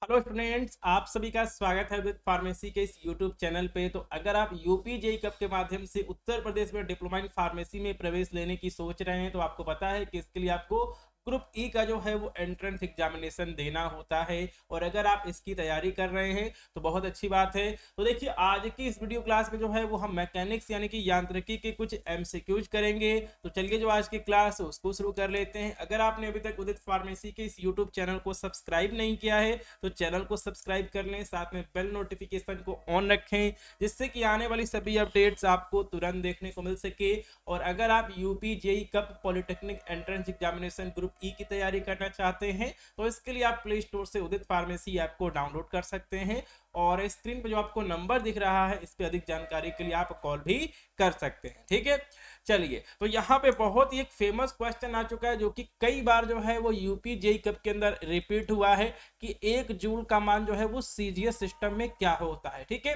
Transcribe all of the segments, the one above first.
Hello students, आप सभी का स्वागत है विद फार्मेसी के इस यूट्यूब चैनल पे। तो अगर आप यूपी जेई कप के माध्यम से उत्तर प्रदेश में डिप्लोमा इन फार्मेसी में प्रवेश लेने की सोच रहे हैं तो आपको पता है कि इसके लिए आपको ग्रुप ई का जो है वो एंट्रेंस एग्जामिनेशन देना होता है। और अगर आप इसकी तैयारी कर रहे हैं तो बहुत अच्छी बात है। तो देखिए, आज की इस वीडियो क्लास में जो है वो हम मैकेनिक्स यानी कि यांत्रिकी के कुछ एमसीक्यूज करेंगे। तो चलिए, जो आज की क्लास है उसको शुरू कर लेते हैं। अगर आपने अभी तक उदित फार्मेसी के इस यूट्यूब चैनल को सब्सक्राइब नहीं किया है तो चैनल को सब्सक्राइब कर लें, साथ में बेल नोटिफिकेशन को ऑन रखें, जिससे कि आने वाली सभी अपडेट्स आपको तुरंत देखने को मिल सके। और अगर आप UP JEE CUP polytechnic entrance examination group E की तैयारी करना चाहते हैं तो इसके लिए आप प्ले स्टोर से उदित फार्मेसी ऐप को डाउनलोड कर सकते हैं। और स्क्रीन पर जो आपको नंबर दिख रहा है इस पे अधिक जानकारी के लिए आप कॉल भी कर सकते हैं। ठीक है, चलिए। तो यहाँ पे बहुत ही एक फेमस क्वेश्चन आ चुका है जो कि कई बार जो है वो यूपी जेई कप के अंदर रिपीट हुआ है कि 1 जूल का मान जो है वो सीजीएस सिस्टम में क्या होता है। ठीक है,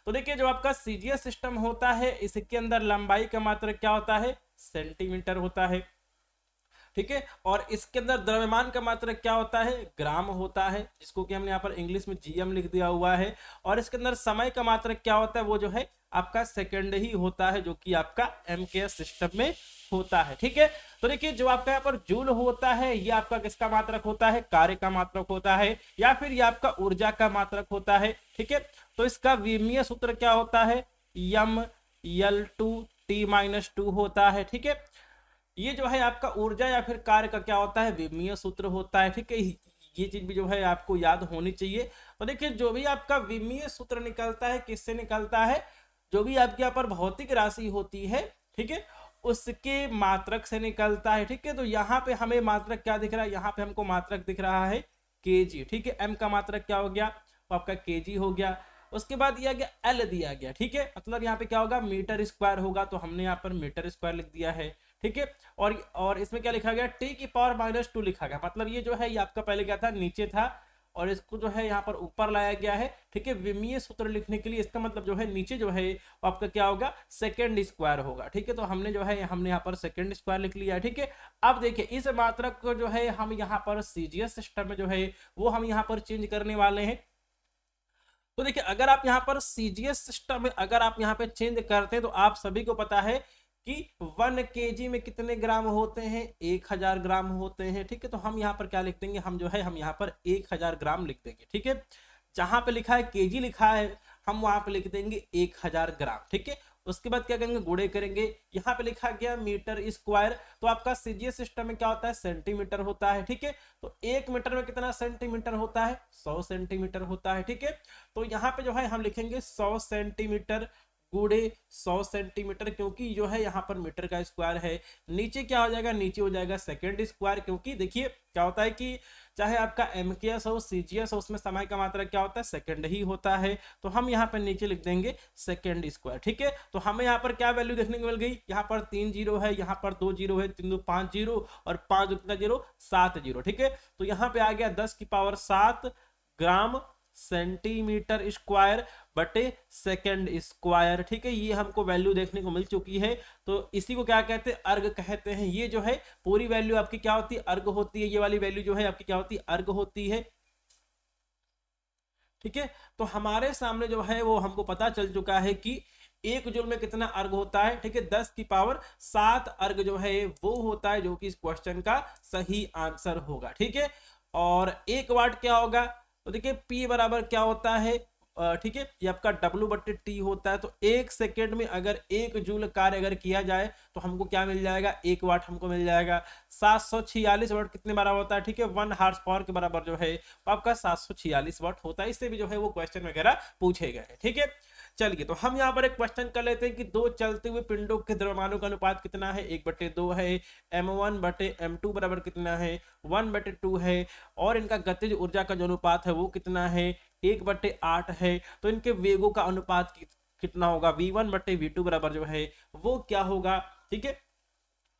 तो देखिए, जो आपका सीजीएस सिस्टम होता है इसके अंदर लंबाई का मात्रक क्या होता है, सेंटीमीटर होता है। ठीक है, और इसके अंदर द्रव्यमान का मात्रक क्या होता है, ग्राम होता है, जिसको कि हमने यहाँ पर इंग्लिश में जीएम लिख दिया हुआ है। और इसके अंदर समय का मात्रक क्या होता है, वो जो है आपका सेकंड ही होता है, जो कि आपका एमकेएस सिस्टम में होता है। ठीक है, तो देखिए, जो आपका यहाँ पर जूल होता है ये आपका किसका मात्रक होता है, कार्य का मात्रक होता है, या फिर ये आपका ऊर्जा का मात्रक होता है। ठीक है, तो इसका विमीय सूत्र क्या होता है, M L two T minus two होता है। ठीक है, ये जो है आपका ऊर्जा या फिर कार्य का क्या होता है, विमीय सूत्र होता है। ठीक है, ये चीज भी जो है आपको याद होनी चाहिए। तो देखिए, जो भी आपका विमीय सूत्र निकलता है किससे निकलता है, जो भी आपके यहाँ पर भौतिक राशि होती है, ठीक है, उसके मात्रक से निकलता है। ठीक है, तो यहाँ पे हमें मात्रक क्या दिख रहा है, यहाँ पे हमको मात्रक दिख रहा है केजी। ठीक है, एम का मात्रक क्या हो गया, तो आपका केजी हो गया। उसके बाद दिया गया एल दिया गया। ठीक है, मतलब यहाँ पे क्या होगा, मीटर स्क्वायर होगा, तो हमने यहाँ पर मीटर स्क्वायर लिख दिया है। ठीक है, और इसमें क्या लिखा गया, टी की पावर माइनस टू लिखा गया। मतलब ये जो है ये आपका पहले क्या था, नीचे था, और इसको जो है यहाँ पर ऊपर लाया गया है। ठीक है, विमीय सूत्र लिखने के लिए इसका मतलब जो है नीचे जो है आपका क्या होगा, सेकंड स्क्वायर होगा। ठीक है, तो हमने जो है हमने यहाँ पर सेकंड स्क्वायर लिख लिया है। ठीक है, अब देखिए, इस मात्रक को जो है हम यहाँ पर सीजीएस सिस्टम में जो है वो हम यहाँ पर चेंज करने वाले हैं। तो देखिए, अगर आप यहाँ पर सीजीएस सिस्टम में अगर आप यहाँ पे चेंज करते हैं तो आप सभी को पता है कि 1 kg में कितने ग्राम होते हैं, 1000 ग्राम होते हैं। ठीक है, तो हम यहाँ पर क्या लिख देंगे, हम जो है हम यहाँ पर 1000 ग्राम लिख देंगे। ठीक है, जहां पे लिखा है केजी लिखा है हम वहां पे लिख देंगे 1000 ग्राम। ठीक है, उसके बाद क्या करेंगे, गुणे करेंगे। यहाँ पे लिखा गया मीटर स्क्वायर, तो आपका सीजीएस सिस्टम में क्या होता है, सेंटीमीटर होता है। ठीक है, तो 1 मीटर में कितना सेंटीमीटर होता है, 100 सेंटीमीटर होता है। ठीक है, तो यहाँ पे जो है हम लिखेंगे 100 सेंटीमीटर गुणे 100 सेंटीमीटर, क्योंकि जो है यहाँ पर मीटर का स्क्वायर है। नीचे क्या हो जाएगा, नीचे हो जाएगा सेकंड स्क्वायर, क्योंकि देखिए क्या होता है कि चाहे आपका एमकेएस हो सीजीएस हो उसमें समय का मात्रा क्या होता है, सेकंड ही होता है। तो हम यहाँ पर नीचे लिख देंगे सेकंड स्क्वायर। ठीक है, तो हमें यहाँ पर क्या वैल्यू देखने को मिल गई, यहाँ पर 3 जीरो है, यहाँ पर 2 जीरो है, 3 2 5 जीरो, और 5 कितना जीरो, 7 जीरो। ठीक है, तो यहाँ पे आ गया 10 की पावर 7 ग्राम सेंटीमीटर स्क्वायर बटे सेकंड स्क्वायर। ठीक है, ये हमको वैल्यू देखने को मिल चुकी है। तो इसी को क्या कहते हैं, अर्ग कहते हैं। ये जो है पूरी वैल्यू आपकी क्या होती है, अर्ग होती है। ये वाली वैल्यू जो है आपकी क्या होती है, अर्ग होती है। ठीक है, तो हमारे सामने जो है वो हमको पता चल चुका है कि 1 जूल में कितना अर्ग होता है। ठीक है, 10 की पावर 7 अर्ग जो है वो होता है, जो कि इस क्वेश्चन का सही आंसर होगा। ठीक है, और 1 वाट क्या होगा, तो देखिए P बराबर क्या होता है, ठीक है, ये आपका W बटे टी होता है। तो 1 सेकेंड में अगर 1 जूल कार्य अगर किया जाए तो हमको क्या मिल जाएगा, 1 वाट हमको मिल जाएगा। 746 वाट कितने बराबर होता है, ठीक है, 1 हार्स पावर के बराबर जो है आपका 746 वाट होता है। इससे भी जो है वो क्वेश्चन वगैरह पूछे गए हैं। ठीक है, चलिए, तो हम यहाँ पर एक क्वेश्चन कर लेते हैं कि दो चलते हुए पिंडों के द्रव्यमानों का अनुपात कितना है, 1/2 है, m1/m2 बराबर कितना है, 1/2 है, और इनका गतिज ऊर्जा का जो अनुपात है वो कितना है, 1/8 है। तो इनके वेगों का अनुपात कितना होगा, v1/v2 बराबर जो है वो क्या होगा। ठीक है,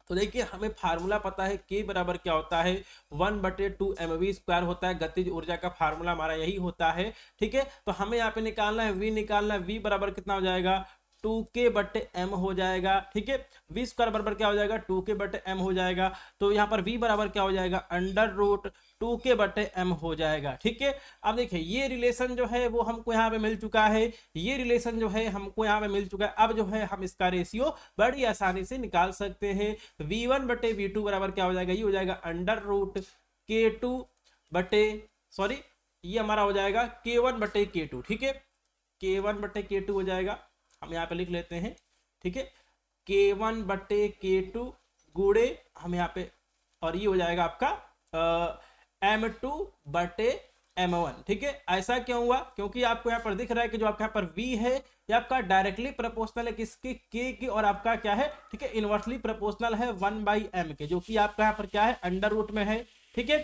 तो देखिए, हमें फार्मूला पता है k बराबर क्या होता है, 1/2 mv² होता है। गतिज ऊर्जा का फार्मूला हमारा यही होता है। ठीक है, तो हमें यहाँ पे निकालना है v, निकालना है v बराबर कितना हो जाएगा, 2k/m हो जाएगा। ठीक है, v² बराबर क्या हो जाएगा, 2k/m हो जाएगा। तो यहाँ पर v बराबर क्या हो जाएगा, अंडर रूट 2 के बटे m हो जाएगा। ठीक है, अब देखिए ये रिलेशन जो है वो हमको यहाँ पे मिल चुका है, ये रिलेशन जो है हमको यहाँ पे मिल चुका है। अब जो है हम इसका रेशियो बड़ी आसानी से निकाल सकते हैं। v1 बटे v2 बराबर क्या हो जाएगा, ये हो जाएगा अंडर रूट k2 बटे सॉरी ये हमारा हो जाएगा k1 बटे k2। ठीक है, k1 बटे k2 हो जाएगा, हम यहाँ पे लिख लेते हैं। ठीक है, k1 बटे k2 गुणे हम यहाँ पे, और ये हो जाएगा आपका m2 बटे m1। ठीक है, ऐसा क्यों हुआ, क्योंकि आपको यहाँ पर दिख रहा है कि जो आपका यहाँ पर v है ये आपका डायरेक्टली प्रोपोर्शनल है किसके, k की, और आपका क्या है, ठीक है, इनवर्सली प्रोपोर्शनल है 1/m के, जो कि आपका यहाँ पर क्या है, अंडर रूट में है। ठीक है,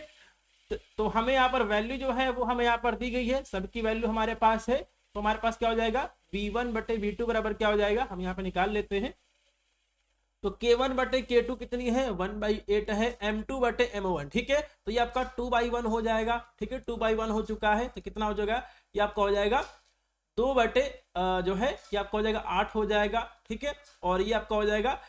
तो हमें यहाँ पर वैल्यू जो है वो हमें यहाँ पर दी गई है, सबकी वैल्यू हमारे पास है। तो हमारे पास क्या हो जाएगा, v1 बटे v2 बराबर क्या हो जाएगा, हम यहाँ पे निकाल लेते हैं। तो k1 बटे k2 कितनी है, 1/8 है, m2 बटे m1। ठीक है, तो ये आपका 2/1 हो जाएगा। ठीक है, 2/1 हो चुका है, तो कितना हो जाएगा, ये आपका हो जाएगा 2 बटे जो है ये आपका हो जाएगा 8 हो जाएगा। ठीक है, और ये आपका हो जाएगा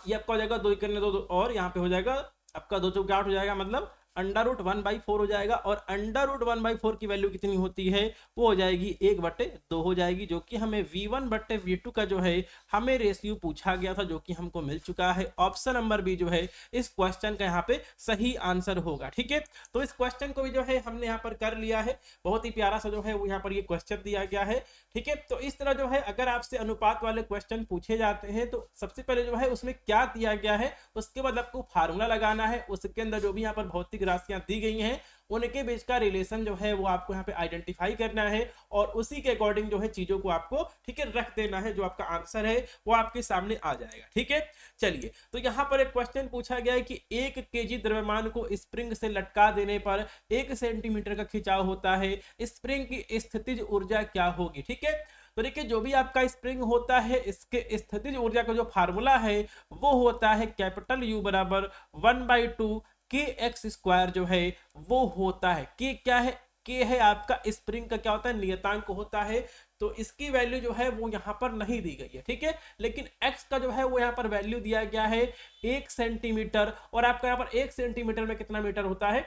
ये आपका हो जाएगा 2 करने 2 और यहाँ पे हो जाएगा आपका 2 चौके 8 हो जाएगा, मतलब अंडर रूट 1/4 हो जाएगा। और अंडर रूट 1/4 की वैल्यू कितनी होती है, वो हो जाएगी 1/2 हो जाएगी, जो कि हमें v1 बटे v2 का जो है हमें रेशियो पूछा गया था, जो कि हमको मिल चुका है। ऑप्शन नंबर बी जो है इस क्वेश्चन का यहाँ पे सही आंसर होगा। ठीक है, तो इस क्वेश्चन को भी जो है हमने यहाँ पर कर लिया है, बहुत ही प्यारा सा जो है वो यहाँ पर ये क्वेश्चन दिया गया है। ठीक है, तो इस तरह जो है अगर आपसे अनुपात वाले क्वेश्चन पूछे जाते हैं तो सबसे पहले जो है उसमें क्या दिया गया है, उसके बाद आपको फार्मूला लगाना है, उसके अंदर जो भी यहाँ पर भौतिक राशियां दी गई हैं उनके बीच का रिलेशन जो है वो आपको यहाँ पे आइडेंटिफाई करना है, और उसी के अकॉर्डिंग जो है चीजों को आपको, ठीक है, रख देना है। जो आपका आंसर है वो आपके सामने आ जाएगा। ठीक है, चलिए, तो यहाँ पर एक क्वेश्चन पूछा गया है कि 1 kg द्रव्यमान को स्प्रिंग से लटका देने पर 1 सेंटीमीटर का खिंचाव होता है, स्प्रिंग की स्थितिज ऊर्जा क्या होगी। ठीक है, तो देखिए जो भी आपका स्प्रिंग होता है इसके स्थितिज ऊर्जा का जो फार्मूला है वो होता है कैपिटल U बराबर 1/2 kx² जो है वो होता है। k क्या है, k है आपका स्प्रिंग का क्या होता है, नियतांक होता है। तो इसकी वैल्यू जो है वो यहाँ पर नहीं दी गई है। ठीक है, लेकिन x का जो है वो यहाँ पर वैल्यू दिया गया है 1 सेंटीमीटर, और आपका यहाँ पर 1 सेंटीमीटर में कितना मीटर होता है,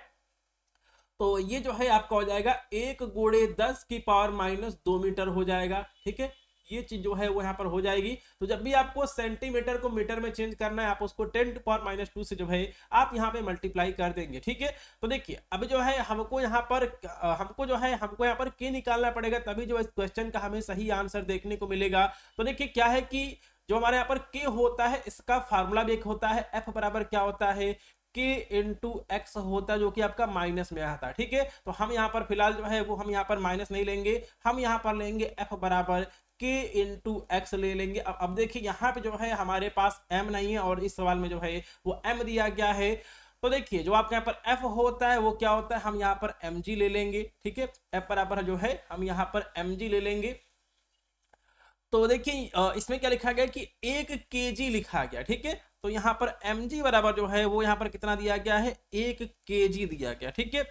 तो ये जो है आपका हो जाएगा 1 गुणे 10 की पावर -2 मीटर हो जाएगा। ठीक है, ये चीज जो है वो यहाँ पर हो जाएगी। तो जब भी आपको सेंटीमीटर को मीटर में चेंज करना है, आप उसको 10 टू पावर -2 से जो है आप यहाँ पे मल्टीप्लाई कर देंगे। ठीक है, तो देखिए अब जो है हमको यहाँ पर हमको यहाँ पर के निकालना पड़ेगा, तभी जो इस क्वेश्चन का हमें सही आंसर देखने को मिलेगा। तो देखिए क्या है कि जो हमारे यहाँ पर के होता है इसका फार्मूला भी एक होता है, एफ बराबर क्या होता है, k इंटू एक्स होता है, जो कि आपका माइनस में आता है। ठीक है, तो हम यहाँ पर फिलहाल जो है वो हम यहाँ पर माइनस नहीं लेंगे, हम यहाँ पर लेंगे f बराबर k इंटू एक्स ले लेंगे। अब देखिए यहाँ पे जो है हमारे पास m नहीं है, और इस सवाल में जो है वो m दिया गया है। तो देखिए जो आपके यहाँ पर f होता है वो क्या होता है, हम यहाँ पर mg ले लेंगे। ठीक है, f बराबर जो है हम यहाँ पर mg ले लेंगे। तो देखिए इसमें क्या लिखा गया कि 1 kg लिखा गया। ठीक है, तो यहाँ पर mg बराबर जो है वो यहाँ पर कितना दिया गया है, 1 kg दिया गया। ठीक है,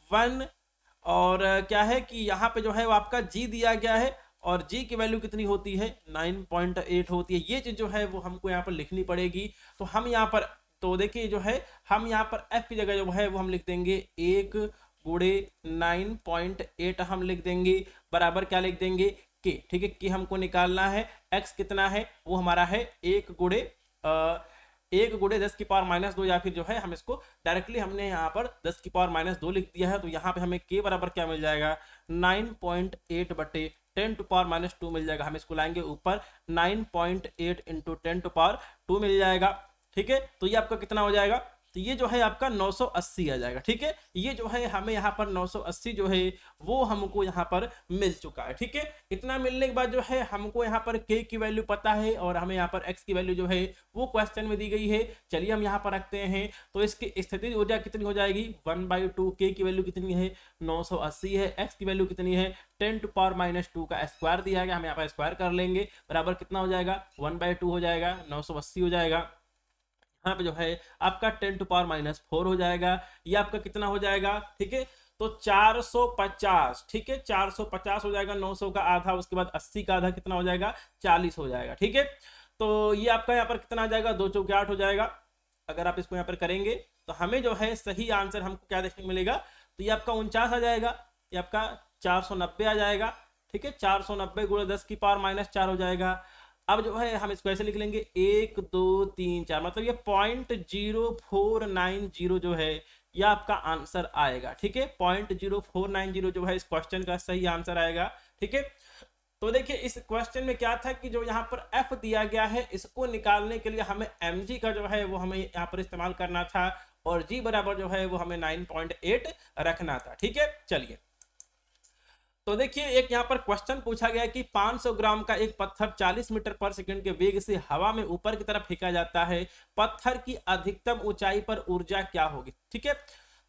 1, और क्या है कि यहाँ पे जो है वो आपका g दिया गया है, और g की वैल्यू कितनी होती है, 9.8 होती है। ये चीज जो है वो हमको यहाँ पर लिखनी पड़ेगी। तो हम यहाँ पर, तो देखिए जो है हम यहाँ पर f की जगह जो है वो हम लिख देंगे 1 गुणे 9.8 हम लिख देंगे, बराबर क्या लिख देंगे, k। ठीक है, k हमको निकालना है, x कितना है वो हमारा है 1 गुणे 10 की पावर -2, या फिर जो है हम इसको डायरेक्टली हमने यहाँ पर 10 की पावर -2 लिख दिया है। तो यहाँ पे हमें k बराबर क्या मिल जाएगा, 9.8 बटे 10 टू पावर -2 मिल जाएगा। हम इसको लाएंगे ऊपर, 9.8 इंटू 10 टू पावर 2 मिल जाएगा। ठीक है, तो ये आपका कितना हो जाएगा, तो ये जो है आपका 980 आ जाएगा। ठीक है, ये जो है हमें यहाँ पर 980 जो है वो हमको यहाँ पर मिल चुका है। ठीक है, इतना मिलने के बाद जो है हमको यहाँ पर k की वैल्यू पता है, और हमें यहाँ पर x की वैल्यू जो है वो क्वेश्चन में दी गई है। चलिए हम यहाँ पर रखते हैं, तो इसकी स्थितिज ऊर्जा कितनी हो जाएगी, 1/2, k की वैल्यू कितनी है, 980 है, x की वैल्यू कितनी है, 10 टू पावर -2 का स्क्वायर दिया गया, हम यहाँ पर स्क्वायर कर लेंगे, बराबर कितना हो जाएगा, 1/2 हो जाएगा, 980 हो जाएगा। यहाँ पे जो है आपका 10 टू पावर -4 हो जाएगा, ये आपका कितना हो जाएगा। ठीक है, तो 450। ठीक है, 450 हो जाएगा, 900 का आधा, उसके बाद 80 का आधा कितना हो जाएगा, 40 हो जाएगा। ठीक है, तो ये आपका यहाँ पर कितना आ जाएगा, 2 चौके 8 हो जाएगा। अगर आप इसको यहाँ पर करेंगे तो हमें जो है सही आंसर हमको क्या देखने को मिलेगा, तो ये आपका 49 आ जाएगा, ये आपका 490 आ जाएगा। ठीक है, 490 गुणे 10 की पावर -4 हो जाएगा। अब जो है हम इसको ऐसे लिख लेंगे 1 2 3 4, मतलब ये 0.0490 जो है यह आपका आंसर आएगा। ठीक है, 0.0490 जो है इस क्वेश्चन का सही आंसर आएगा। ठीक है, तो देखिए इस क्वेश्चन में क्या था कि जो यहाँ पर f दिया गया है इसको निकालने के लिए हमें mg का जो है वो हमें यहाँ पर इस्तेमाल करना था, और g बराबर जो है वो हमें 9.8 रखना था। ठीक है, चलिए तो देखिए एक यहाँ पर क्वेश्चन पूछा गया कि 500 ग्राम का एक पत्थर 40 मीटर पर सेकंड के वेग से हवा में ऊपर की तरफ फेंका जाता है, पत्थर की अधिकतम ऊंचाई पर ऊर्जा क्या होगी। ठीक है,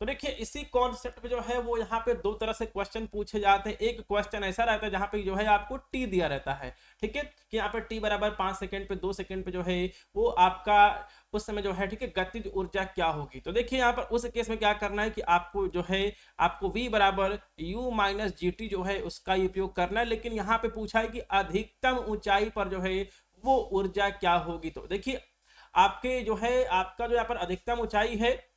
तो देखिए इसी कॉन्सेप्ट पे जो है वो यहाँ पे दो तरह से क्वेश्चन पूछे जाते हैं। एक क्वेश्चन ऐसा रहता है जहाँ पे जो है आपको टी दिया रहता है। ठीक है, कि यहाँ पे टी बराबर 5 सेकंड पे 2 सेकंड पे जो है वो आपका उस समय जो है, ठीक है, गतिज ऊर्जा क्या होगी। तो देखिए यहाँ पर उस केस में क्या करना है कि आपको जो है आपको v बराबर u माइनस जी टी जो है उसका उपयोग करना है, लेकिन यहाँ पे पूछा है कि अधिकतम ऊंचाई पर जो है वो ऊर्जा क्या होगी। तो देखिए आपके जो है आपका जो यहाँ पर अधिकतम ऊंचाई है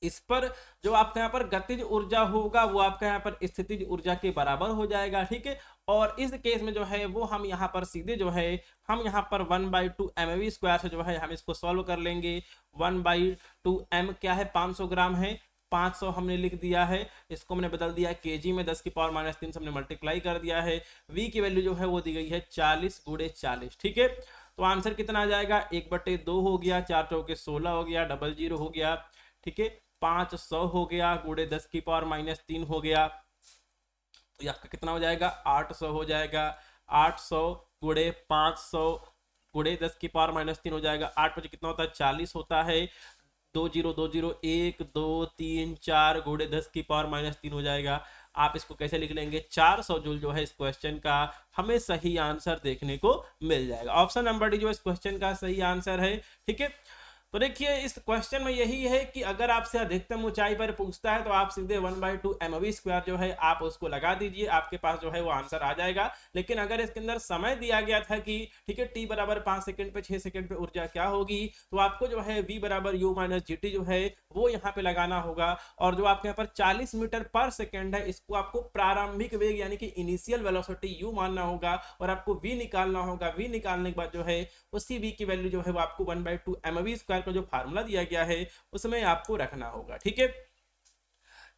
इस पर जो आपका यहाँ पर गतिज ऊर्जा होगा वो आपका यहाँ पर स्थितिज ऊर्जा के बराबर हो जाएगा। ठीक है, और इस केस में जो है वो हम यहाँ पर सीधे जो है हम यहाँ पर 1/2 mv² से जो है हम इसको सॉल्व कर लेंगे। 1/2 m क्या है, 500 ग्राम है, 500 हमने लिख दिया है, इसको हमने बदल दिया केजी में, 10 की पावर -3 से हमने मल्टीप्लाई कर दिया है। v की वैल्यू जो है वो दी गई है 40 गुणे 40। ठीक है, तो आंसर कितना आ जाएगा, 1/2 हो गया, 4 चौके 16 हो गया, 00 हो गया। ठीक है, 500 हो गया गुणे 10 की पावर -3 हो गया, तो आपका कितना हो जाएगा, 800 हो जाएगा। 800 गुणे 500 गुणे 10 की पावर -3 हो जाएगा। 8 बजे कितना होता है, 40 होता है। 20 20 1 2 3 4 गुणे 10 की पावर -3 हो जाएगा। आप इसको कैसे लिख लेंगे, 400 जूल जो है इस क्वेश्चन का हमें सही आंसर देखने को मिल जाएगा। ऑप्शन नंबर डी जो इस क्वेश्चन का सही आंसर है। ठीक है, तो देखिए इस क्वेश्चन में यही है कि अगर आपसे अधिकतम ऊंचाई पर पूछता है तो आप सीधे 1/2 mv² जो है आप उसको लगा दीजिए, आपके पास जो है वो आंसर आ जाएगा। लेकिन अगर इसके अंदर समय दिया गया था कि ठीक है t बराबर 5 सेकंड पे 6 सेकंड पे ऊर्जा क्या होगी, तो आपको जो है v बराबर u माइनस जी टी जो है वो यहाँ पे लगाना होगा। और जो आपके यहाँ पर 40 मीटर पर सेकंड है इसको आपको प्रारंभिक वेग यानी कि इनिशियल वेलोसिटी u मानना होगा, और आपको v निकालना होगा। v निकालने के बाद जो है उसी v की वैल्यू जो है वो आपको 1/2 mv² का जो फार्मूला दिया गया है उसमें आपको रखना होगा। ठीक है,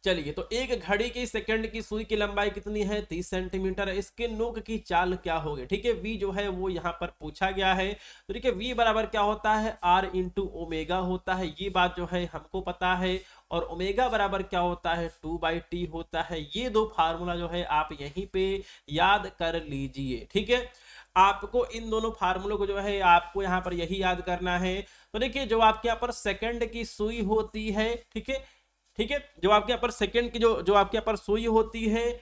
चलिए तो एक घड़ी की सेकंड की सुई की लंबाई कितनी है, 30 सेंटीमीटर है, इसके नोक की चाल क्या होगी। ठीक है, v जो है वो यहाँ पर पूछा गया है। तो देखिए v बराबर क्या होता है, r इंटू ओमेगा होता है, ये बात जो है हमको पता है। और ओमेगा बराबर क्या होता है, 2/t होता है। ये दो फार्मूला जो है आप यहीं पे याद कर लीजिए। ठीक है, आपको इन दोनों फार्मूलों को जो है आपको यहाँ पर यही याद करना है। तो देखिए जो आपके यहाँ पर सेकंड की सुई होती है, ठीक है, ठीक है, जो आपके यहाँ पर सेकंड की जो आपके यहाँ पर सुई होती है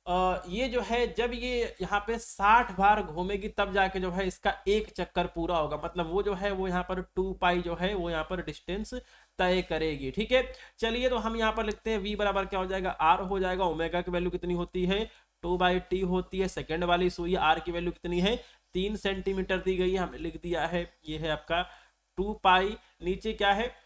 ये जो है जब ये यहाँ पे 60 बार घूमेगी तब जाके जो है इसका एक चक्कर पूरा होगा, मतलब वो जो है वो यहाँ पर 2π जो है वो यहाँ पर डिस्टेंस तय करेगी। ठीक है, चलिए तो हम यहाँ पर लिखते हैं v बराबर क्या हो जाएगा, r हो जाएगा। ओमेगा की वैल्यू कितनी होती है, 2/t होती है। सेकंड वाली सुई r की वैल्यू कितनी है, 3 सेंटीमीटर दी गई है, हमने लिख दिया है, ये है आपका 2π। नीचे क्या है,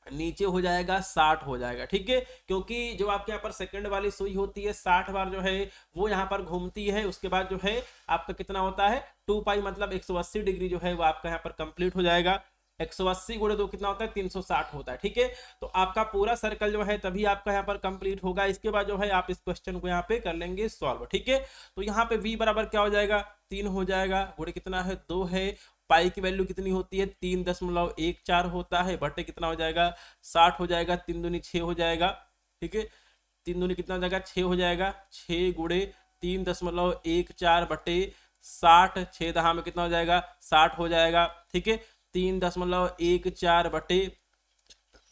नीचे हो जाएगा 60 हो जाएगा। ठीक है, क्योंकि जो आपके यहाँ पर सेकंड वाली सुई होती है 60 बार जो है वो यहाँ पर घूमती है, उसके बाद जो है आपका कितना होता है 2π, मतलब 180 डिग्री जो है वो आपका यहाँ पर कंप्लीट हो जाएगा। 180 गुणे 2 कितना होता है, 360 होता है। ठीक है, तो आपका पूरा सर्कल जो है तभी आपका यहाँ पर कंप्लीट होगा। इसके बाद जो है आप इस क्वेश्चन को यहाँ पे कर लेंगे सॉल्व। ठीक है, तो यहाँ पे v बराबर क्या हो जाएगा, 3 हो जाएगा, गुणे कितना है 2 है। पाई की वैल्यू कितनी होती है, 3.14 होता है, बटे कितना हो जाएगा 60 हो जाएगा, 3 दूनी 6 हो जाएगा। ठीक है, 3 दूनी कितना हो जाएगा 6 हो जाएगा, 6 गुणे 3.14 बटे 60, 6 दहा में कितना हो जाएगा 60 हो जाएगा। ठीक है, 3.14 बटे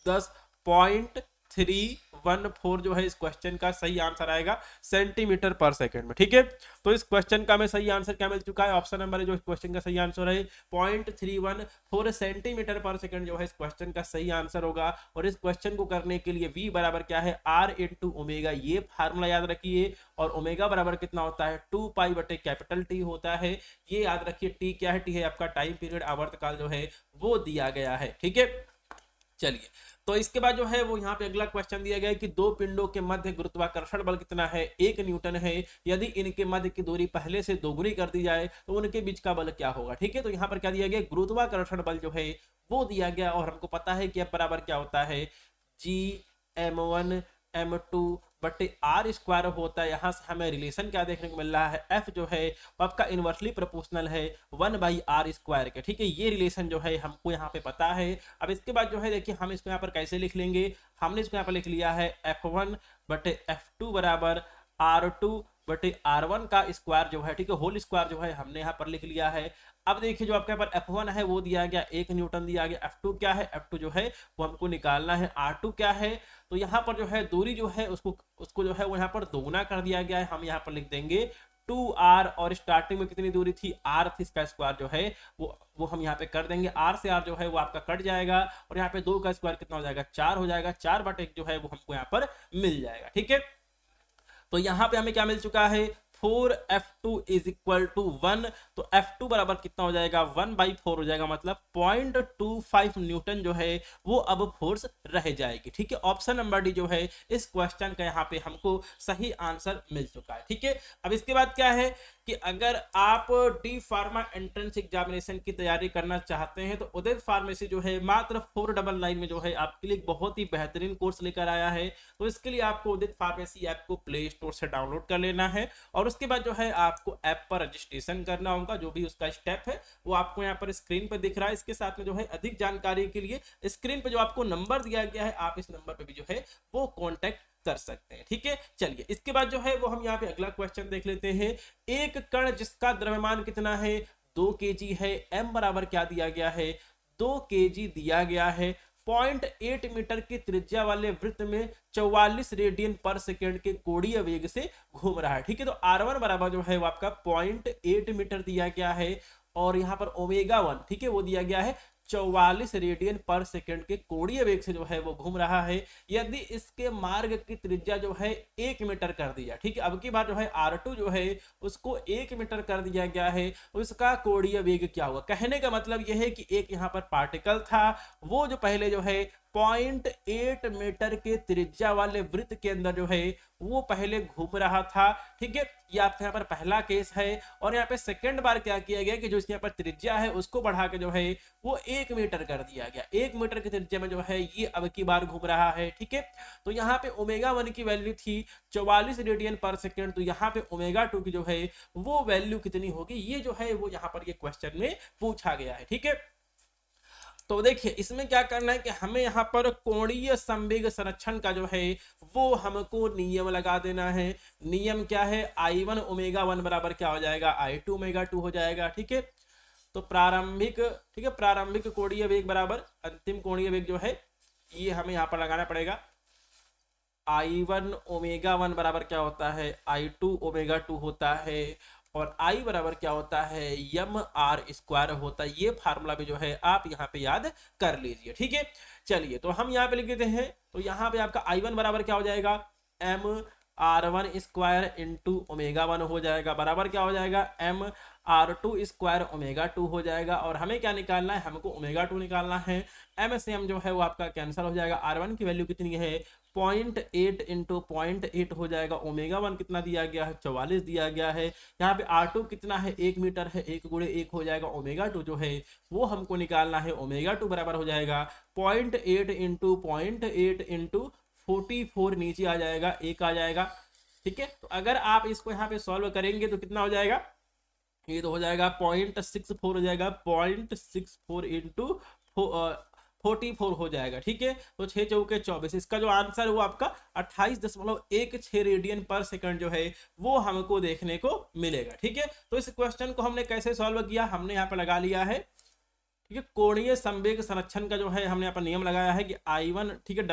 10.314 जो है इस क्वेश्चन का सही आंसर आएगा सेंटीमीटर पर सेकंड में। ठीक है, तो इस क्वेश्चन का हमें सही आंसर क्या मिल चुका है, ऑप्शन नंबर जो इस क्वेश्चन का सही आंसर है 0.314 सेंटीमीटर पर सेकंड जो है इस क्वेश्चन का सही आंसर होगा। और इस क्वेश्चन को करने के लिए v बराबर क्या है, r इंटू ओमेगा, ये फार्मूला याद रखिए। और ओमेगा बराबर कितना होता है, 2π बटे कैपिटल T होता है, ये याद रखिए। t क्या है, t है आपका टाइम पीरियड, आवर्तकाल जो है वो दिया गया है। ठीक है, चलिए, तो इसके बाद जो है वो यहाँ पे अगला क्वेश्चन दिया गया है कि दो पिंडों के मध्य गुरुत्वाकर्षण बल कितना है, 1 न्यूटन है। यदि इनके मध्य की दूरी पहले से दोगुनी कर दी जाए तो उनके बीच का बल क्या होगा। ठीक है, तो यहाँ पर क्या दिया गया, गुरुत्वाकर्षण बल जो है वो दिया गया, और हमको पता है कि अब बराबर क्या होता है, Gm1m2 बटे आर स्क्वायर होता है। यहां से हमें रिलेशन क्या देखने को मिल रहा है, एफ जो है आपका इनवर्सली प्रोपोर्शनल है 1/r² के। ठीक है, ये रिलेशन जो है हमको यहाँ पे पता है। अब इसके बाद जो है देखिए हम इसको यहाँ पर कैसे लिख लेंगे, हमने इसको यहाँ पर लिख लिया है F1 बटे F2 बराबर R2 बटे R1 का स्क्वायर जो है, ठीक है, होल स्क्वायर जो है हमने यहाँ पर लिख लिया है। अब देखिए जो आपके पास F1 है वो दिया गया 1 न्यूटन दिया गया, F2 क्या है, F2 जो है वो हमको निकालना है, R2 क्या है, तो यहाँ पर जो है दूरी जो है उसको जो है वो यहाँ पर दोगुना कर दिया गया है। हम यहाँ पर लिख देंगे 2r, और स्टार्टिंग में कितनी दूरी थी, r थी, इसका स्क्वायर जो है वो हम यहाँ पे कर देंगे, r से r जो है वो आपका कट जाएगा, और यहाँ पे 2 का स्क्वायर कितना हो जाएगा, 4 हो जाएगा, 4/1 जो है वो हमको यहाँ पर मिल जाएगा। ठीक है, तो यहाँ पे हमें क्या मिल चुका है, 4F2 इज इक्वल टू 1, तो F2 बराबर कितना हो जाएगा, 1/4 हो जाएगा, मतलब 0.25 न्यूटन जो है वो अब फोर्स रह जाएगी। ठीक है, ऑप्शन नंबर डी जो है इस क्वेश्चन का यहाँ पे हमको सही आंसर मिल चुका है। ठीक है, अब इसके बाद क्या है कि अगर आप डी फार्मा एंट्रेंस एग्जामिनेशन की तैयारी करना चाहते हैं तो उदित फार्मेसी जो है मात्र 499 में जो है आपके लिए बहुत ही बेहतरीन कोर्स लेकर आया है। तो इसके लिए आपको उदित फार्मेसी ऐप को प्ले स्टोर से डाउनलोड कर लेना है, और उसके बाद जो है आपको ऐप पर रजिस्ट्रेशन करना होगा। जो भी उसका स्टेप है वो आपको यहाँ पर स्क्रीन पर दिख रहा है। इसके साथ में जो है अधिक जानकारी के लिए स्क्रीन पर जो आपको नंबर दिया गया है, आप इस नंबर पर भी जो है वो कॉन्टेक्ट कर सकते हैं। ठीक है, चलिए इसके बाद जो है वो हम यहाँ पे अगला क्वेश्चन देख लेते हैं। एक कण जिसका द्रव्यमान कितना है, 2 kg है, m बराबर क्या दिया गया है, 2 kg दिया गया है, 0.8 मीटर की त्रिज्या वाले वृत्त में 44 रेडियन पर सेकेंड के कोणीय वेग से घूम रहा है। ठीक है, तो R1 बराबर जो है वो आपका 0.8 मीटर दिया गया है, और यहाँ पर ω1 ठीक है वो दिया गया है 44 रेडियन पर सेकेंड के कोणीय वेग से जो है वो घूम रहा है। यदि इसके मार्ग की त्रिज्या जो है 1 मीटर कर दिया, ठीक है, अब की बार जो है R2 जो है उसको 1 मीटर कर दिया गया है, उसका कोणीय वेग क्या होगा। कहने का मतलब यह है कि एक यहाँ पर पार्टिकल था, वो जो पहले जो है 0.8 मीटर के त्रिज्या वाले वृत्त के अंदर जो है वो पहले घूम रहा था। ठीक है, ये आपके यहाँ पर पहला केस है, और यहाँ पे सेकंड बार क्या किया गया कि जो इसके यहाँ पर त्रिज्या है उसको बढ़ा के जो है वो 1 मीटर कर दिया गया। 1 मीटर की त्रिज्या में जो है ये अब की बार घूम रहा है। ठीक है, तो यहाँ पे ω1 की वैल्यू थी 44 रेडियन पर सेकेंड, तो यहाँ पे ω2 की जो है वो वैल्यू कितनी होगी, ये जो है वो यहाँ पर ये क्वेश्चन में पूछा गया है। ठीक है, तो देखिए इसमें क्या करना है कि हमें यहाँ पर कोणीय संवेग संरक्षण का जो है वो हमको नियम लगा देना है। नियम क्या है, I1 ω1 बराबर क्या हो जाएगा, I2 ω2 हो जाएगा। ठीक है, तो प्रारंभिक कोणीय वेग बराबर अंतिम कोणीय वेग जो है ये हमें यहाँ पर लगाना पड़ेगा। I1 ω1 बराबर क्या होता है, I2 ω2 होता है, और I बराबर क्या होता है, mr² होता है। ये फार्मूला भी जो है आप यहाँ पे याद कर लीजिए। ठीक है, चलिए तो हम यहाँ पे लिख देते हैं, तो यहाँ पे आपका I1 बराबर क्या हो जाएगा, mr1² इंटू ω1 हो जाएगा, बराबर क्या हो जाएगा, mr2² ω2 हो जाएगा। और हमें क्या निकालना है, हमको ω2 निकालना है। m से m जो है वो आपका कैंसिल हो जाएगा। R1 की वैल्यू कितनी है, 0.8 इंटू 0.8 हो जाएगा। ω1 कितना दिया गया है, 44 दिया गया है। यहाँ पे R2 कितना है, 1 मीटर है, 1 गुणे 1 हो जाएगा। ω2 जो है वो हमको निकालना है, ω2 बराबर हो जाएगा 0.8 इंटू 0.8 इंटू 44, नीचे आ जाएगा 1 आ जाएगा। ठीक है, तो अगर आप इसको यहाँ पे सॉल्व करेंगे तो कितना हो जाएगा, ये तो हो जाएगा 0.64 हो जाएगा, 0.64 इंटू 44 हो जाएगा। ठीक है, तो 6 चौके 24, इसका जो आंसर वो आपका 28.16 रेडियन पर सेकंड जो है वो हमको देखने को मिलेगा। ठीक है, तो इस क्वेश्चन को हमने कैसे सॉल्व किया, हमने यहाँ पर लगा लिया है, ठीक है, कोणीय संवेग संरक्षण का जो है हमने यहाँ पर नियम लगाया है कि I1 ठीक है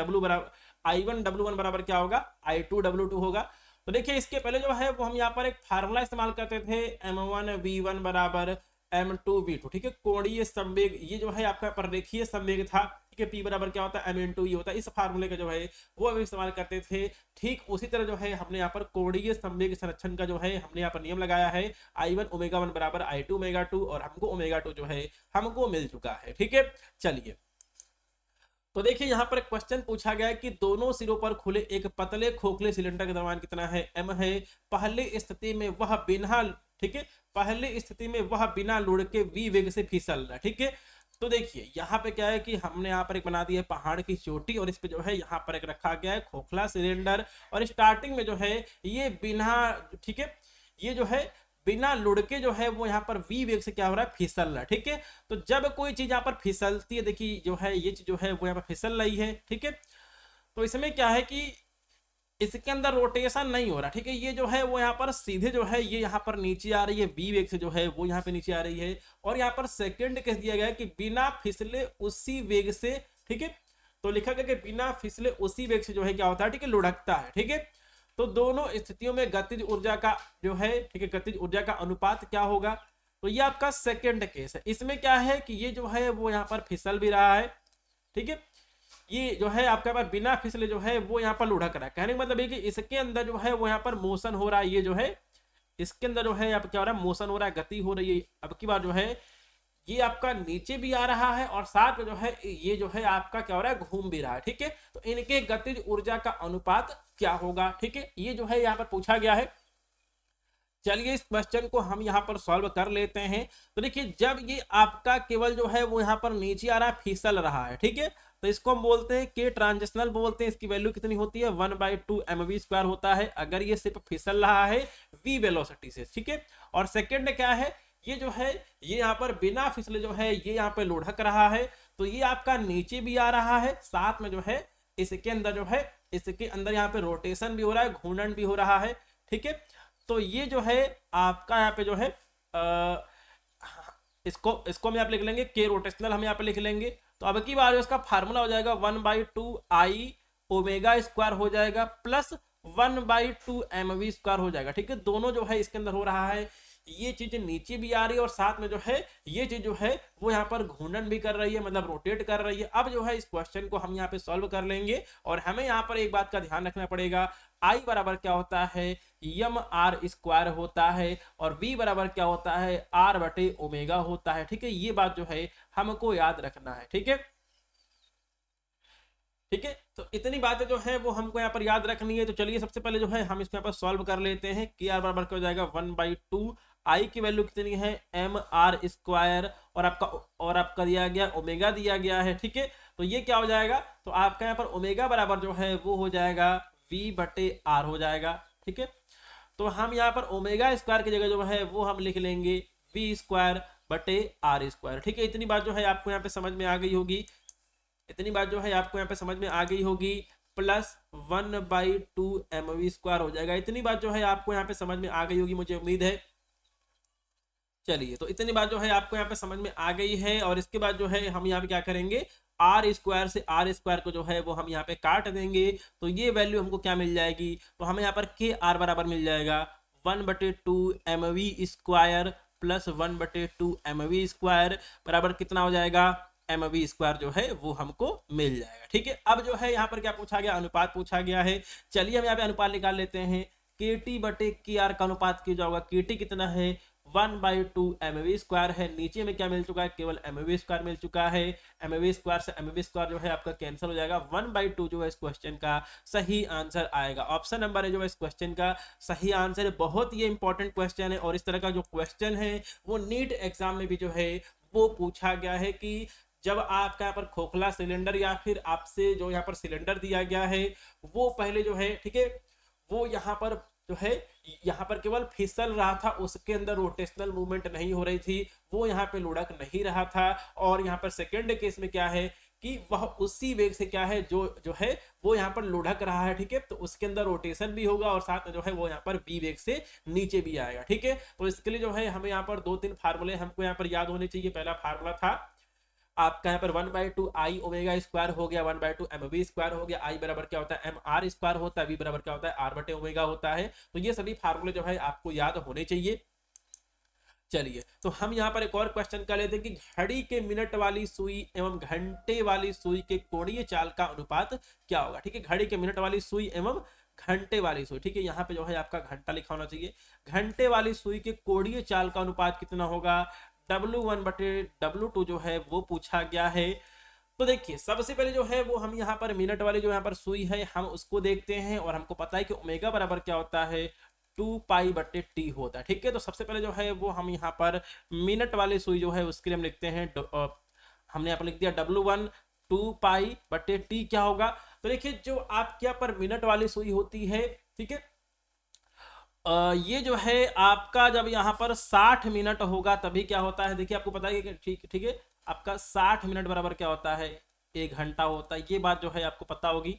I1 W1 बराबर क्या होगा, I2 W2 होगा। तो देखिए इसके पहले जो है वो हम यहाँ पर एक फार्मूला इस्तेमाल करते थे, m1v1 बराबर m2v2। ठीक है, कोणीय संवेग ये जो है आपका प्ररेखीय संवेग था। ठीक है, p बराबर क्या होता है, m इंटू e होता है। इस फार्मूले का जो है वो हम इस्तेमाल करते थे। ठीक उसी तरह जो है हमने यहाँ पर कोणीय संवेग संरक्षण का जो है हमने यहाँ पर नियम लगाया है, I1 ω1 बराबर I2 ω2, और हमको ω2 जो है हमको मिल चुका है। ठीक है, चलिए तो देखिए यहाँ पर क्वेश्चन पूछा गया है कि दोनों सिरों पर खुले एक पतले खोखले सिलेंडर का द्रव्यमान कितना है, m है। पहली स्थिति में वह बिना, ठीक है, पहली स्थिति में वह बिना लुढ़के v वेग से फिसल रहा है, ठीक है। तो देखिए यहाँ पे क्या है कि हमने यहाँ पर एक बना दिया है पहाड़ की चोटी, और इस पे जो है यहाँ पर एक रखा गया है खोखला सिलेंडर, और स्टार्टिंग में जो है ये बिना, ठीक है, ये जो है बिना लुढ़के जो है वो यहाँ पर v वेग से क्या हो रहा है, फिसल रहा है, ठीक है। तो जब कोई चीज यहाँ पर फिसलती है, देखिए जो है ये चीज जो है वो यहाँ पर फिसल रही है, ठीक है। तो इसमें क्या है कि इसके अंदर रोटेशन नहीं हो रहा, ठीक है। ये जो है वो यहाँ पर सीधे जो है ये यहाँ पर नीचे आ रही है, v वेग से जो है वो यहाँ पे नीचे आ रही है, और यहाँ पर सेकंड केस दिया गया है कि बिना फिसले उसी वेग से, ठीक है। तो लिखा गया कि बिना फिसले उसी वेग से जो है क्या होता है, ठीक है, लुढ़कता है, ठीक है। तो दोनों स्थितियों में गतिज ऊर्जा का जो है, ठीक है, गतिज ऊर्जा का अनुपात क्या होगा। तो ये आपका सेकंड केस है। इसमें क्या है कि ये जो है वो यहाँ पर फिसल भी रहा है, ठीक है। ये जो है आपके पास बिना फिसले जो है वो यहाँ पर लुढ़क रहा है। कहने का मतलब ये कि इसके अंदर जो है वो यहाँ पर मोशन हो रहा है, ये जो है इसके अंदर जो है यहाँ पर क्या हो रहा है, मोशन हो रहा है, गति हो रही है। अब की बार जो है ये आपका नीचे भी आ रहा है, और साथ में जो है ये जो है आपका क्या हो रहा है, घूम भी रहा है, ठीक है। तो इनके गतिज ऊर्जा का अनुपात क्या होगा, ठीक है, ये जो है यहाँ पर पूछा गया है। चलिए इस क्वेश्चन को हम यहाँ पर सॉल्व कर लेते हैं। तो देखिए जब ये आपका केवल जो है वो यहाँ पर नीचे आ रहा है, फिसल रहा है, ठीक है, तो इसको हम बोलते हैं के ट्रांजिशनल बोलते हैं। इसकी वैल्यू कितनी होती है, 1/2 mv² होता है अगर ये सिर्फ फिसल रहा है v वेलोसिटी से, ठीक है। और सेकंड क्या है, ये जो है ये यहाँ पर बिना फिसले जो है ये यहाँ पे लुढ़क रहा है, तो ये आपका नीचे भी आ रहा है, साथ में जो है इसके अंदर जो है इसके अंदर यहाँ पे रोटेशन भी हो रहा है, घूर्णन भी हो रहा है, ठीक है। तो ये जो है आपका यहाँ पे जो है इसको हम यहाँ पे लिख लेंगे के रोटेशनल, हम यहाँ पे लिख लेंगे। तो अब की बार इसका फार्मूला हो जाएगा 1/2 I ω² हो जाएगा प्लस 1/2 mv² हो जाएगा, ठीक है। दोनों जो है इसके अंदर हो रहा है, ये चीज नीचे भी आ रही है और साथ में जो है ये चीज जो है वो यहाँ पर घूर्णन भी कर रही है, मतलब रोटेट कर रही है। अब जो है इस क्वेश्चन को हम यहाँ पे सॉल्व कर लेंगे, और हमें यहाँ पर एक बात का ध्यान रखना पड़ेगा, आई बराबर क्या होता है, mr² होता है, और v बराबर क्या होता है, r/ω होता है, ठीक है। ये बात जो है हमको याद रखना है, ठीक है, ठीक है। तो इतनी बातें जो है वो हमको यहाँ पर याद रखनी है। तो चलिए सबसे पहले जो है हम इसको यहाँ पर सॉल्व कर लेते हैं कि r बराबर क्या हो जाएगा, 1/2 I की वैल्यू कितनी है, mr², और आपका दिया गया ओमेगा दिया गया है, ठीक है। तो ये क्या हो जाएगा, तो आपका यहाँ पर ओमेगा बराबर जो है वो हो जाएगा v/r हो जाएगा, ठीक है। तो हम यहाँ पर ω² की जगह जो है वो हम लिख लेंगे v²/r², ठीक है। इतनी बात जो है आपको यहाँ पे समझ में आ गई होगी, इतनी बात जो है आपको यहाँ पे समझ में आ गई होगी, प्लस 1/2 mv² हो जाएगा। इतनी बात जो है आपको यहाँ पे समझ में आ गई होगी, मुझे उम्मीद है। चलिए तो इतनी बात जो है आपको यहाँ पे समझ में आ गई है, और इसके बाद जो है हम यहाँ पे क्या करेंगे, r² से r² को जो है वो हम यहाँ पे काट देंगे, तो ये वैल्यू हमको क्या मिल जाएगी, तो हमें यहाँ पर के r बराबर मिल जाएगा 1/2 mv² प्लस 1/2 mv² बराबर कितना हो जाएगा, mv² जो है वो हमको मिल जाएगा, ठीक है। अब जो है यहाँ पर क्या पूछा गया, अनुपात पूछा गया है। चलिए हम यहाँ पे अनुपात निकाल लेते हैं, KT/KR का अनुपात क्या होगा, KT कितना है, 1/2 mv² है, नीचे में क्या मिल चुका है, केवल mv² मिल चुका है, mv² से mv² जो है आपका कैंसिल हो जाएगा, 1/2 जो है इस क्वेश्चन का सही आंसर आएगा। ऑप्शन नंबर है जो है इस क्वेश्चन का सही आंसर है। बहुत ही इंपॉर्टेंट क्वेश्चन है, और इस तरह का जो क्वेश्चन है वो नीट एग्जाम में भी जो है वो पूछा गया है कि जब आपका यहाँ पर खोखला सिलेंडर या फिर आपसे जो यहाँ पर सिलेंडर दिया गया है वो पहले जो है, ठीक है, वो यहाँ पर जो है यहाँ पर केवल फिसल रहा था, उसके अंदर रोटेशनल मूवमेंट नहीं हो रही थी, वो यहाँ पे लुढ़क नहीं रहा था। और यहाँ पर सेकंड केस में क्या है कि वह उसी वेग से क्या है जो है वो यहाँ पर लुढ़क रहा है, ठीक है। तो उसके अंदर रोटेशन भी होगा, और साथ में जो है वो यहाँ पर v वेग से नीचे भी आएगा, ठीक है। तो इसके लिए जो है हमें यहाँ पर 2-3 फार्मूले हमको यहाँ पर याद होने चाहिए। पहला फार्मूला था आपका यहाँ पर 1/2 I ω² हो गया, 1/2 mv² हो गया, I बराबर क्या होता है, mr² होता है, v बराबर क्या होता है, r/ω होता है। तो ये सभी फार्मूले जो है आपको याद होने चाहिए। चलिए तो हम यहाँ पर एक और क्वेश्चन कर लेते हैं कि घड़ी के मिनट वाली सुई एवं घंटे वाली सुई के कोणीय चाल का अनुपात क्या होगा, ठीक है। घड़ी के मिनट वाली सुई एवं घंटे वाली सुई, ठीक है, यहाँ पे जो है आपका घंटा लिखा होना चाहिए। घंटे वाली सुई के कोणीय चाल का अनुपात कितना होगा, W1/W2 जो है वो पूछा गया है। तो देखिए सबसे पहले जो है वो हम यहाँ पर मिनट वाली जो यहाँ पर सुई है हम उसको देखते हैं, और हमको पता है कि ओमेगा बराबर क्या होता है 2 पाई/टी होता है। ठीक है, तो सबसे पहले जो है वो हम यहाँ पर मिनट वाली सुई जो है उसके लिए हम लिखते हैं हमने यहाँ पर लिख दिया W1 2 पाई/टी क्या होगा। तो देखिए जो आपके यहाँ पर मिनट वाली सुई होती है, ठीक है, ये जो है आपका जब यहाँ पर 60 मिनट होगा तभी क्या होता है, देखिए आपको पता है कि ठीक ठीक है, आपका 60 मिनट बराबर क्या होता है 1 घंटा होता है, ये बात जो है आपको पता होगी।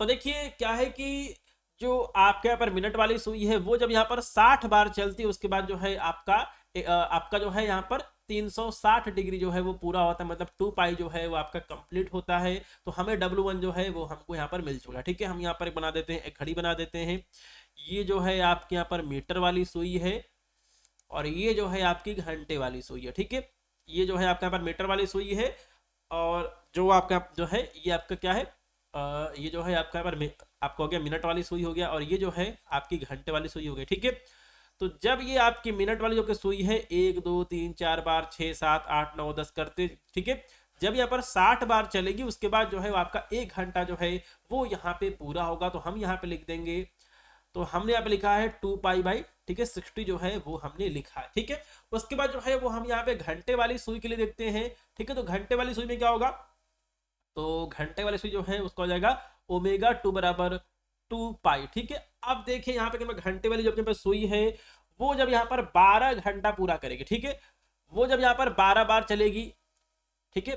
तो देखिए क्या है कि जो आपके यहाँ पर मिनट वाली सुई है वो जब यहाँ पर 60 बार चलती है उसके बाद जो है आपका जो है यहाँ पर 360 डिग्री जो है वो पूरा होता है, मतलब 2 पाई जो है वो आपका कंप्लीट होता है। तो हमें W1 जो है वो हमको यहाँ पर मिल चुका है। ठीक है, हम यहाँ पर बना देते हैं, एक घड़ी बना देते हैं। ये जो है आपके यहाँ पर मीटर वाली सुई है और ये जो है आपकी घंटे वाली सुई है। ठीक है, ये जो है आपके यहाँ पर मीटर वाली सुई है और जो आपका जो है ये आपका क्या है, ये जो है आपका यहाँ पर आपका हो गया मिनट वाली सुई हो गया, और ये जो है आपकी घंटे वाली सुई हो गई। ठीक है, तो जब ये आपकी मिनट वाली जो कि सुई है 1 2 3 4 बार 6 7 8 9 10 करते, ठीक है, जब यहाँ पर 60 बार चलेगी उसके बाद जो है वो आपका 1 घंटा जो है वो यहाँ पे पूरा होगा। तो हम यहाँ पे लिख देंगे, तो हमने यहाँ पे लिखा है 2 पाई/, ठीक है, 60 जो है वो हमने लिखा है। ठीक है, उसके बाद जो है वो हम यहाँ पे घंटे वाली सुई के लिए देखते हैं। ठीक है, तो घंटे वाली सुई में क्या होगा, तो घंटे वाली सुई जो है उसका हो जाएगा ω2 बराबर 2 पाई। ठीक है, अब देखिए यहाँ पे घंटे वाली जो अपने पास सुई है वो जब यहाँ पर 12 घंटा पूरा करेगी, ठीक है, वो जब यहाँ पर 12 बार चलेगी, ठीक है,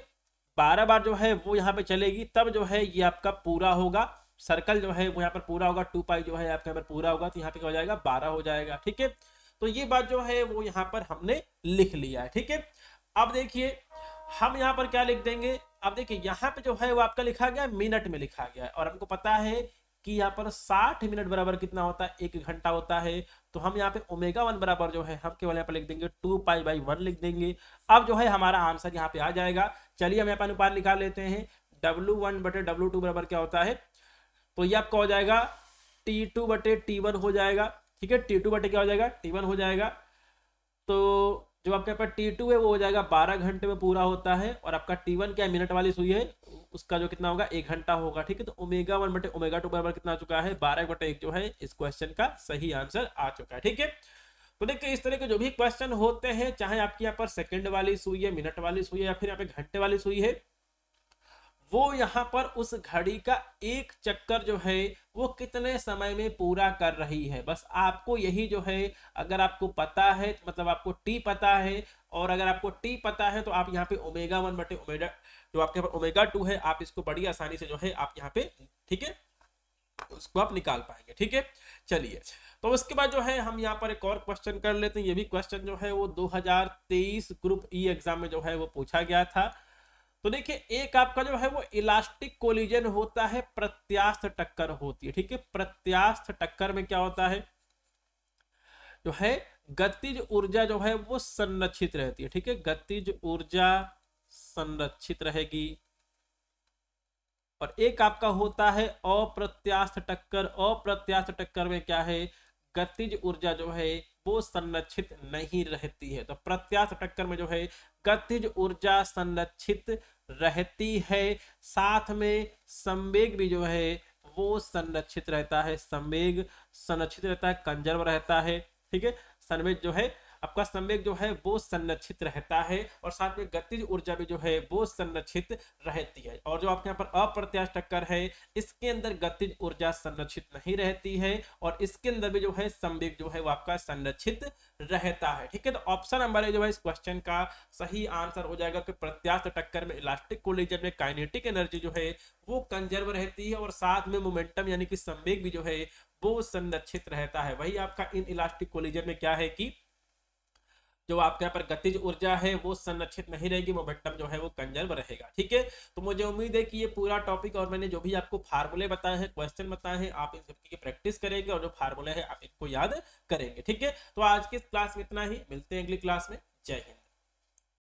12 बार जो है वो यहाँ पे चलेगी, तब जो है ये आपका पूरा होगा, सर्कल जो है वो यहाँ पर पूरा होगा, 2 पाई जो है आपके यहाँ पर पूरा होगा, तो यहाँ पे क्या हो जाएगा 12 हो जाएगा। ठीक है, तो ये बात जो है वो यहाँ पर हमने लिख लिया है। ठीक है, अब देखिए हम यहाँ पर क्या लिख देंगे, अब देखिए यहाँ पे जो है वो आपका लिखा गया मिनट में लिखा गया है, और हमको पता है कि यहाँ पर 60 मिनट बराबर कितना होता है 1 घंटा होता है। तो हम यहाँ पे ω1 बराबर जो है हम केवल यहाँ पर लिख देंगे 2 पाई/1 लिख देंगे। अब जो है हमारा आंसर यहाँ पे आ जाएगा। चलिए हम यहाँ पर अनुपात निकाल लेते हैं, W1/W2 बराबर क्या होता है, तो ये आपका हो जाएगा T2/T1 हो जाएगा। ठीक है, T2 क्या हो जाएगा T1 हो जाएगा। तो जो आपके यहाँ पर T2 है वो हो जाएगा 12 घंटे में पूरा होता है, और आपका T1 क्या मिनट वाली सुई है उसका जो कितना होगा 1 घंटा होगा। ठीक है, तो ω1/ω2 बराबर कितना आ चुका है 12/1 जो है इस क्वेश्चन का सही आंसर आ चुका है। ठीक है, तो देखिए इस तरह के जो भी क्वेश्चन होते हैं, चाहे आपकी यहाँ पर सेकंड वाली सुई है, मिनट वाली सुई है, या फिर यहाँ पे घंटे वाली सुई है, वो यहाँ पर उस घड़ी का एक चक्कर जो है वो कितने समय में पूरा कर रही है, बस आपको यही जो है अगर आपको पता है, मतलब आपको टी पता है, और अगर आपको टी पता है तो आप यहाँ पे ω1/ω जो आपके पास ω2 है आप इसको बड़ी आसानी से जो है आप यहाँ पे, ठीक है, उसको आप निकाल पाएंगे। ठीक है, चलिए तो उसके बाद जो है हम यहाँ पर एक और क्वेश्चन कर लेते हैं। ये भी क्वेश्चन जो है वो 2023 ग्रुप ई एग्जाम में जो है वो पूछा गया था। तो देखिए एक आपका जो है वो इलास्टिक कोलिजन होता है, प्रत्यास्थ टक्कर होती है। ठीक है, प्रत्यास्थ टक्कर में क्या होता है, जो है गतिज ऊर्जा जो है वो संरक्षित रहती है। ठीक है, गतिज ऊर्जा संरक्षित रहेगी। और एक आपका होता है अप्रत्यास्थ टक्कर। अप्रत्यास्थ टक्कर में क्या है, गतिज ऊर्जा जो है वो संरक्षित नहीं रहती है। तो प्रत्यास्थ टक्कर में जो है गतिज ऊर्जा संरक्षित रहती है, साथ में संवेग भी जो है वो संरक्षित रहता है। संवेग संरक्षित रहता है, कंजर्व रहता है। ठीक है, संवेग जो है आपका संवेग जो है वो संरक्षित रहता है, और साथ में गतिज ऊर्जा भी जो है वो संरक्षित रहती है। और जो आपके यहाँ पर अप्रत्यास्थ टक्कर है इसके अंदर गतिज ऊर्जा संरक्षित नहीं रहती है, और इसके अंदर भी जो है संवेग जो है वो आपका संरक्षित रहता है। ठीक है, तो ऑप्शन नंबर जो है इस क्वेश्चन का सही आंसर हो जाएगा कि प्रत्यास्थ टक्कर में इलास्टिक कोलिजन में काइनेटिक एनर्जी जो है वो कंजर्व रहती है, और साथ में मोमेंटम यानी कि संवेग भी जो है वो संरक्षित रहता है। वही आपका इन इलास्टिक कोलिजन में क्या है कि जो आपके यहाँ पर गतिज ऊर्जा है वो संरक्षित नहीं रहेगी, मोमेंटम जो है वो कंजर्व रहेगा। ठीक है, तो मुझे उम्मीद है कि ये पूरा टॉपिक और मैंने जो भी आपको फार्मूले बताए हैं, क्वेश्चन बताए हैं, आप इन सबकी प्रैक्टिस करेंगे, और जो फार्मूले है आप इनको याद करेंगे। ठीक है, तो आज की क्लास में इतना ही, मिलते हैं अगली क्लास में। जय हिंद।